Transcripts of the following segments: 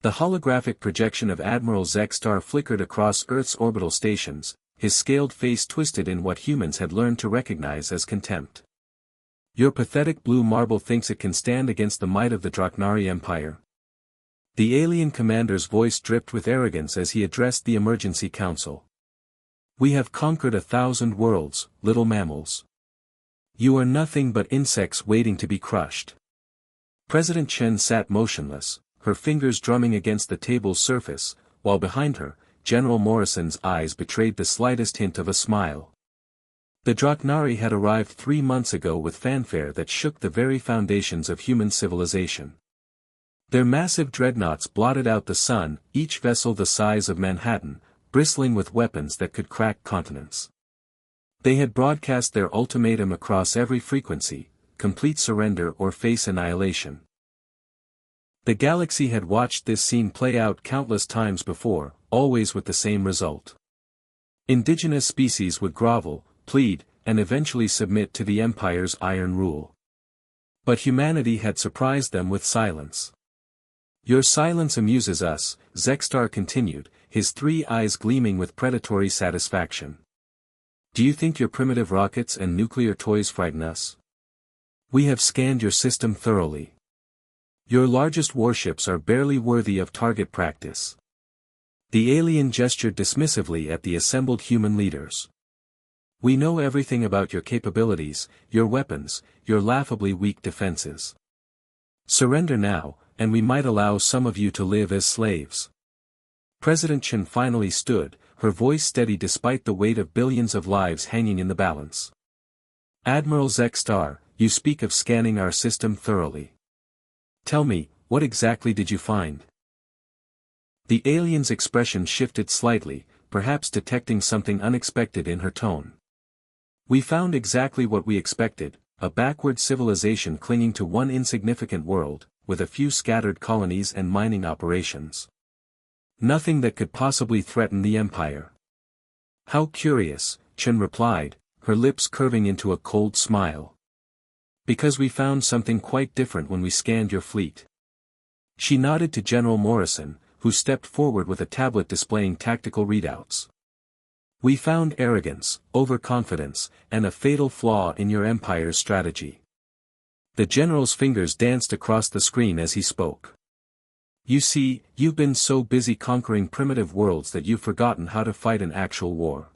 The holographic projection of Admiral Zexstar flickered across Earth's orbital stations, his scaled face twisted in what humans had learned to recognize as contempt. Your pathetic blue marble thinks it can stand against the might of the Draknari Empire. The alien commander's voice dripped with arrogance as he addressed the emergency council. We have conquered 1,000 worlds, little mammals. You are nothing but insects waiting to be crushed. President Chen sat motionless, her fingers drumming against the table's surface, while behind her, General Morrison's eyes betrayed the slightest hint of a smile. The Draknari had arrived 3 months ago with fanfare that shook the very foundations of human civilization. Their massive dreadnoughts blotted out the sun, each vessel the size of Manhattan, bristling with weapons that could crack continents. They had broadcast their ultimatum across every frequency: complete surrender or face annihilation. The galaxy had watched this scene play out countless times before, always with the same result. Indigenous species would grovel, plead, and eventually submit to the Empire's iron rule. But humanity had surprised them with silence. Your silence amuses us, Zexstar continued, his 3 eyes gleaming with predatory satisfaction. Do you think your primitive rockets and nuclear toys frighten us? We have scanned your system thoroughly. Your largest warships are barely worthy of target practice. The alien gestured dismissively at the assembled human leaders. We know everything about your capabilities, your weapons, your laughably weak defenses. Surrender now, and we might allow some of you to live as slaves. President Chen finally stood, her voice steady despite the weight of billions of lives hanging in the balance. Admiral Zexstar, you speak of scanning our system thoroughly. Tell me, what exactly did you find? The alien's expression shifted slightly, perhaps detecting something unexpected in her tone. We found exactly what we expected, a backward civilization clinging to one insignificant world, with a few scattered colonies and mining operations. Nothing that could possibly threaten the Empire. How curious, Chen replied, her lips curving into a cold smile. Because we found something quite different when we scanned your fleet. She nodded to General Morrison, who stepped forward with a tablet displaying tactical readouts. We found arrogance, overconfidence, and a fatal flaw in your Empire's strategy. The general's fingers danced across the screen as he spoke. You see, you've been so busy conquering primitive worlds that you've forgotten how to fight an actual war.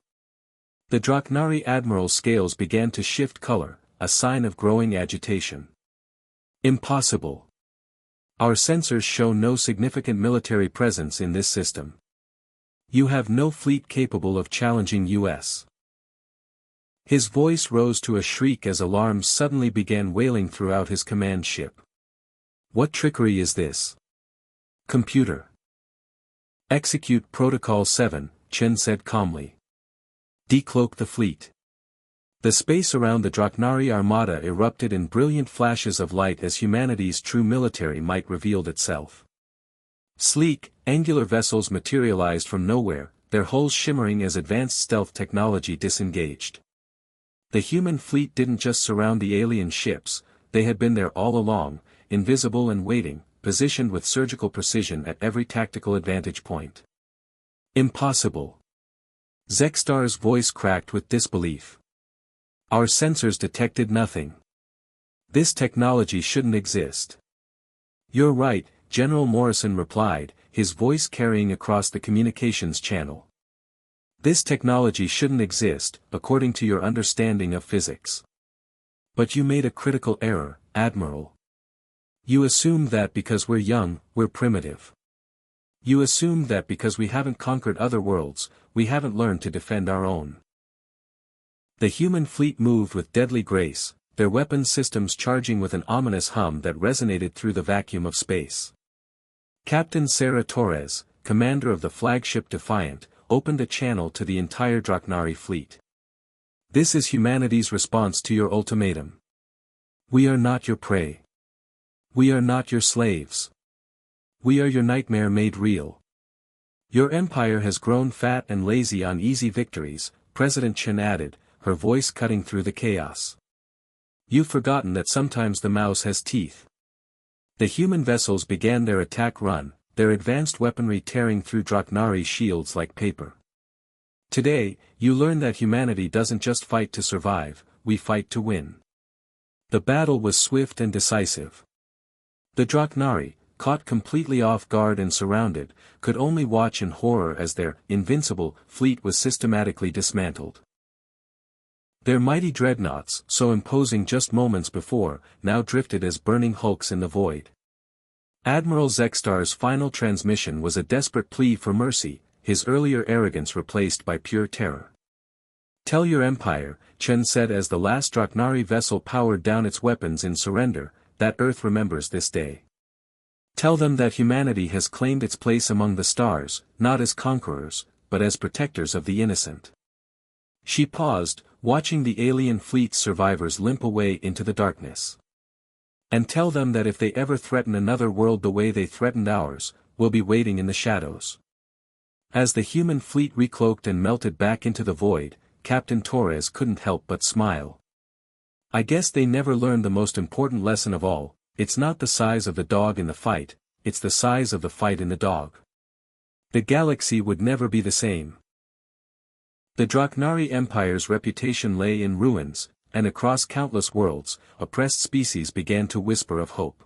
The Draknari admiral's scales began to shift color, a sign of growing agitation. Impossible. Our sensors show no significant military presence in this system. You have no fleet capable of challenging us. His voice rose to a shriek as alarms suddenly began wailing throughout his command ship. What trickery is this? Computer. Execute Protocol 7, Chen said calmly. Decloak the fleet. The space around the Draknari armada erupted in brilliant flashes of light as humanity's true military might revealed itself. Sleek, angular vessels materialized from nowhere, their hulls shimmering as advanced stealth technology disengaged. The human fleet didn't just surround the alien ships, they had been there all along, invisible and waiting, positioned with surgical precision at every tactical advantage point. Impossible. Zexstar's voice cracked with disbelief. Our sensors detected nothing. This technology shouldn't exist. You're right, General Morrison replied, his voice carrying across the communications channel. This technology shouldn't exist, according to your understanding of physics. But you made a critical error, Admiral. You assumed that because we're young, we're primitive. You assumed that because we haven't conquered other worlds, we haven't learned to defend our own. The human fleet moved with deadly grace, their weapons systems charging with an ominous hum that resonated through the vacuum of space. Captain Sarah Torres, commander of the flagship Defiant, opened a channel to the entire Draknari fleet. This is humanity's response to your ultimatum. We are not your prey. We are not your slaves. We are your nightmare made real. Your empire has grown fat and lazy on easy victories, President Chen added, her voice cutting through the chaos. You've forgotten that sometimes the mouse has teeth. The human vessels began their attack run, their advanced weaponry tearing through Draknari shields like paper. Today, you learn that humanity doesn't just fight to survive, we fight to win. The battle was swift and decisive. The Draknari, caught completely off guard and surrounded, could only watch in horror as their invincible fleet was systematically dismantled. Their mighty dreadnoughts, so imposing just moments before, now drifted as burning hulks in the void. Admiral Zextar's final transmission was a desperate plea for mercy, his earlier arrogance replaced by pure terror. "Tell your empire," Chen said as the last Draknari vessel powered down its weapons in surrender, "that Earth remembers this day. Tell them that humanity has claimed its place among the stars, not as conquerors, but as protectors of the innocent." She paused, watching the alien fleet's survivors limp away into the darkness. "And tell them that if they ever threaten another world the way they threatened ours, we'll be waiting in the shadows." As the human fleet recloaked and melted back into the void, Captain Torres couldn't help but smile. "I guess they never learned the most important lesson of all, it's not the size of the dog in the fight, it's the size of the fight in the dog." The galaxy would never be the same. The Draknari Empire's reputation lay in ruins, and across countless worlds, oppressed species began to whisper of hope.